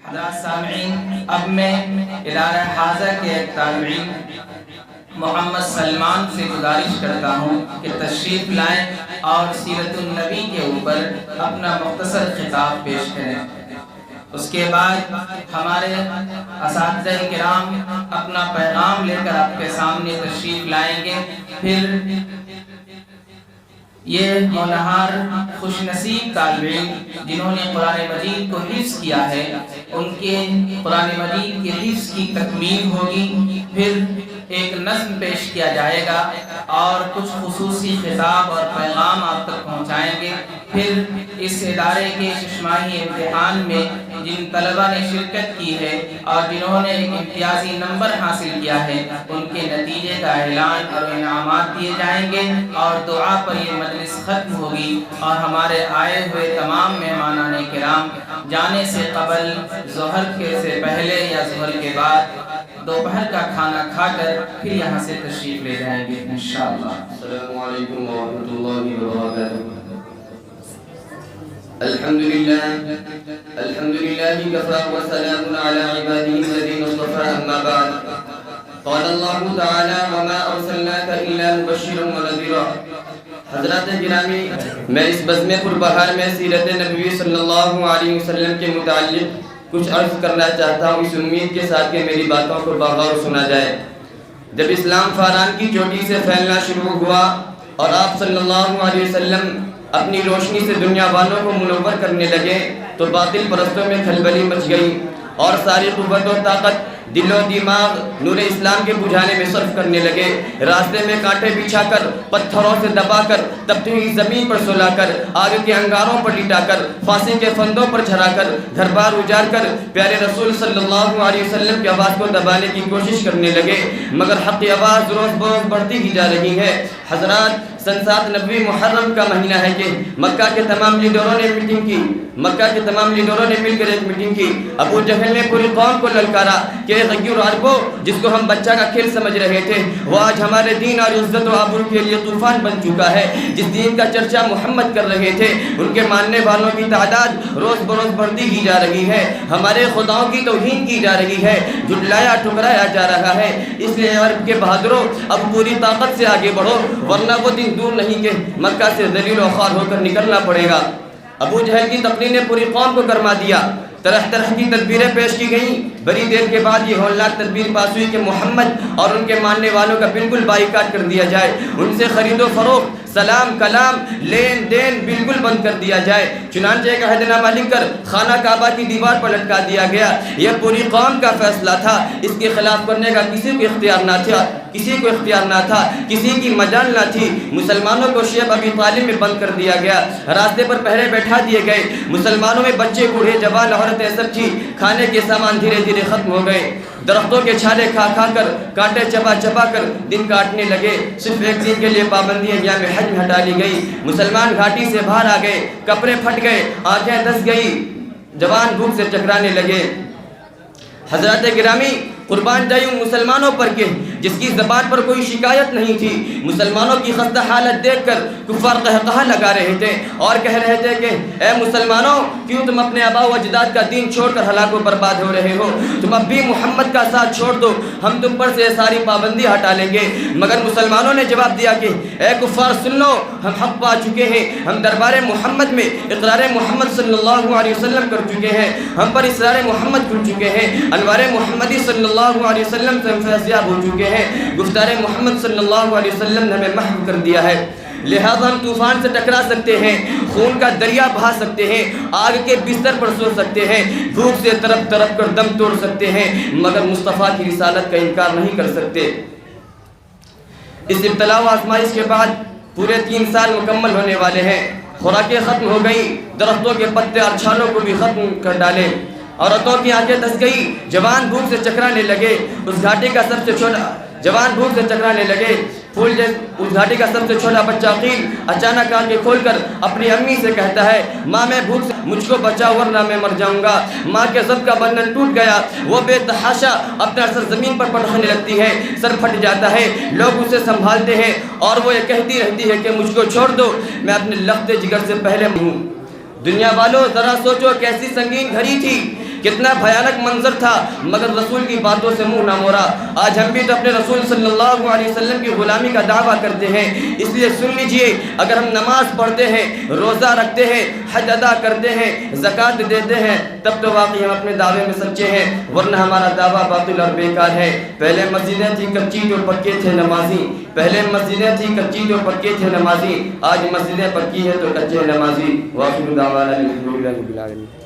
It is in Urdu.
حضرات سامعین، اب میں ادارہ حاضہ کے ایک طالب علم محمد سلمان سے گزارش کرتا ہوں کہ تشریف لائیں اور سیرت النبی کے اوپر اپنا مختصر خطاب پیش کریں۔ اس کے بعد ہمارے اساتذہ کرام اپنا پیغام لے کر آپ کے سامنے تشریف لائیں گے۔ پھر یہ ہونہار خوش نصیب طالب علم جنہوں نے قرآن مجید کو حفظ کیا ہے، ان کے قرآن مجید کے حفظ کی تکمیل ہوگی۔ پھر ایک نظم پیش کیا جائے گا اور کچھ خصوصی خطاب اور پیغام آپ تک پہنچائیں گے۔ پھر اس ادارے کے ششماہی امتحان میں جن طلبہ نے شرکت کی ہے اور جنہوں نے ایک امتیازی نمبر حاصل کیا ہے، ان کے نتیجے کا اعلان اور انعامات دیے جائیں گے اور دعا پر یہ مجلس ختم ہوگی اور ہمارے آئے ہوئے تمام مہمانان کرام جانے سے قبل، ظہر کے سے پہلے یا ظہر کے بعد دوپہر کا کھانا کھا کر پھر یہاں سے تشریف لے جائیں گے انشاءاللہ۔ السلام علیکم ورحمۃ اللہ وبرکاتہ۔ الحمدللہ کفا وسلام علی عباده الذین اصطفى اما بعد۔ قال اللہ تعالی وما ارسلناک الا مبشرا ونذیرا۔ حضرات گرامی، میں اس بزم پربہار میں سیرت نبوی صلی اللہ علیہ وسلم کے متعلق کچھ عرض کرنا چاہتا ہوں، اس امید کے ساتھ کہ میری باتوں کو بغور سنا جائے۔ جب اسلام فاران کی چوٹی سے پھیلنا شروع ہوا اور آپ صلی اللہ علیہ وسلم اپنی روشنی سے دنیا والوں کو منور کرنے لگے تو باطل پرستوں میں کھلبلی مچ گئی اور ساری قوت و طاقت دل و دماغ نور اسلام کے بجھانے میں صرف کرنے لگے۔ راستے میں کانٹے بچھا کر، پتھروں سے دبا کر، تپتی ہوئی زمین پر سلا کر، آگ کے انگاروں پر لٹا کر، پھانسی کے فندوں پر چڑھا کر، گھر بار اجاڑ کر پیارے رسول صلی اللہ علیہ وسلم کی آواز کو دبانے کی کوشش کرنے لگے، مگر حق کی آواز روز بروز بڑھتی ہی جا رہی ہے۔ حضرات، سن 7 نبوی محرم کا مہینہ ہے کہ مکہ کے تمام لیڈروں نے میٹنگ کی، مکہ کے تمام لیڈروں نے مل کر ایک میٹنگ کی۔ ابو جہل نے پوری قوم کو للکارا کہ غیور عربو، جس کو ہم بچہ کا کھیل سمجھ رہے تھے، وہ آج ہمارے دین اور عزت و آبرو کے لیے طوفان بن چکا ہے۔ جس دین کا چرچا محمد کر رہے تھے، ان کے ماننے والوں کی تعداد روز بروز بڑھتی ہی جا رہی ہے، ہمارے خداؤں کی توہین کی جا رہی ہے، جھٹلایا ٹھکرایا جا رہا ہے۔ اس لیے عرب کے بہادروں، اب پوری طاقت سے آگے بڑھو، ورنہ وہ دن دور نہیں کہ مکہ سے ذلیل و خوار ہو کر نکلنا پڑے گا۔ ابو جہل کی تقریر نے پوری قوم کو گرما دیا، طرح طرح کی تدبیریں پیش کی گئیں۔ بڑی دیر کے بعد یہ ہولناک تدبیر پاس ہوئی کہ محمد اور ان کے ماننے والوں کا بالکل بائیکاٹ کر دیا جائے، ان سے خرید و فروخت، سلام کلام، لین دین بالکل بند کر دیا جائے۔ چنانچہ ایک عہد نامہ لکھ کر خانہ کعبہ کی دیوار پر لٹکا دیا گیا۔ یہ پوری قوم کا فیصلہ تھا، اس کے خلاف کرنے کا کسی کو اختیار نہ تھا، کسی کی مجال نہ تھی۔ مسلمانوں کو شیب ابی طالب میں بند کر دیا گیا، راستے پر پہرے بیٹھا دیے گئے۔ مسلمانوں میں بچے بوڑھے جوان عورتیں سب تھی، کھانے کے سامان دھیرے دھیرے ختم ہو گئے، درختوں کے چھالے کھا کھا کر، کانٹے چبا چبا کر دن کاٹنے لگے۔ صرف ایک دن کے لیے پابندیاں ایام حج میں ہٹا لی گئی۔ مسلمان گھاٹی سے باہر آ گئے، کپڑے پھٹ گئے، آنکھیں دس گئی، جوان بھوک سے چکرانے لگے۔ حضرات گرامی، قربان جائیں ان مسلمانوں پر کہ جس کی زبان پر کوئی شکایت نہیں تھی، مسلمانوں کی خستہ حالت دیکھ کر کفار قہقہہ لگا رہے تھے اور کہہ رہے تھے کہ اے مسلمانوں، کیوں تم اپنے آباء و اجداد کا دین چھوڑ کر ہلاک و برباد ہو رہے ہو؟ تم اب بھی محمد کا ساتھ چھوڑ دو، ہم تم پر سے ساری پابندی ہٹا لیں گے۔ مگر مسلمانوں نے جواب دیا کہ اے کفار سن لو، ہم حق پا چکے ہیں، ہم دربار محمد میں اقرار محمد صلی اللہ علیہ وسلم کر چکے ہیں، ہم پر اسرار محمد کھل چکے ہیں، انوار محمدی صلی اللہ علیہ وسلم سے ہم فیضیاب ہو چکے ہیں، گفتار محمد صلی اللہ علیہ وسلم نے ہمیں محو کر دیا ہے۔ لہذا ہم طوفان سے ٹکرا سکتے ہیں، خون کا دریا بہا سکتے ہیں، آگ کے بستر پر سو سکتے ہیں، بھوک سے تڑپ تڑپ کر دم توڑ سکتے ہیں، مگر مصطفیٰ کی رسالت کا انکار نہیں کر سکتے۔ اس ابتلاء و آزمائش کے بعد پورے 3 سال مکمل ہونے والے ہیں۔ خوراکیں ختم ہو گئی، درختوں کے پتے اور چھالوں کو بھی ختم کر ڈالے، عورتوں کی آنکھیں دس گئی، جوان بھوک سے چکرانے لگے۔ اس گھاٹی کا سب سے چھوٹا بچہ عقیل اچانک آنکھیں کھول کر اپنی امی سے کہتا ہے، ماں میں بھوک سے مجھ کو بچاؤ ورنہ میں مر جاؤں گا۔ ماں کے ضب کا بندھن ٹوٹ گیا، وہ بے تحاشا اپنا سر زمین پر پٹکنے لگتی ہے، سر پھٹ جاتا ہے، لوگ اسے سنبھالتے ہیں اور وہ یہ کہتی رہتی ہے کہ مجھ کو چھوڑ دو، میں اپنے لخت جگر سے پہلے ہوں۔ دنیا والوں ذرا سوچو کیسی سنگین گھڑی تھی کتنا بھیانک منظر تھا، مگر رسول کی باتوں سے منہ نہ موڑا۔ آج ہم بھی تو اپنے رسول صلی اللہ علیہ وسلم کی غلامی کا دعویٰ کرتے ہیں، اس لیے سن لیجئے، اگر ہم نماز پڑھتے ہیں، روزہ رکھتے ہیں، حج ادا کرتے ہیں، زکوٰۃ دیتے ہیں، تب تو واقعی ہم اپنے دعوے میں سچے ہیں، ورنہ ہمارا دعویٰ باطل اور بیکار ہے۔ پہلے مسجدیں تھیں کچی تو پکے تھے نمازی، پہلے مسجدیں تھیں کچی تو پکے تھے نمازی، آج مسجدیں پکی ہیں تو کچے نمازی۔ واخر دعوانا الحمدللہ رب العالمین۔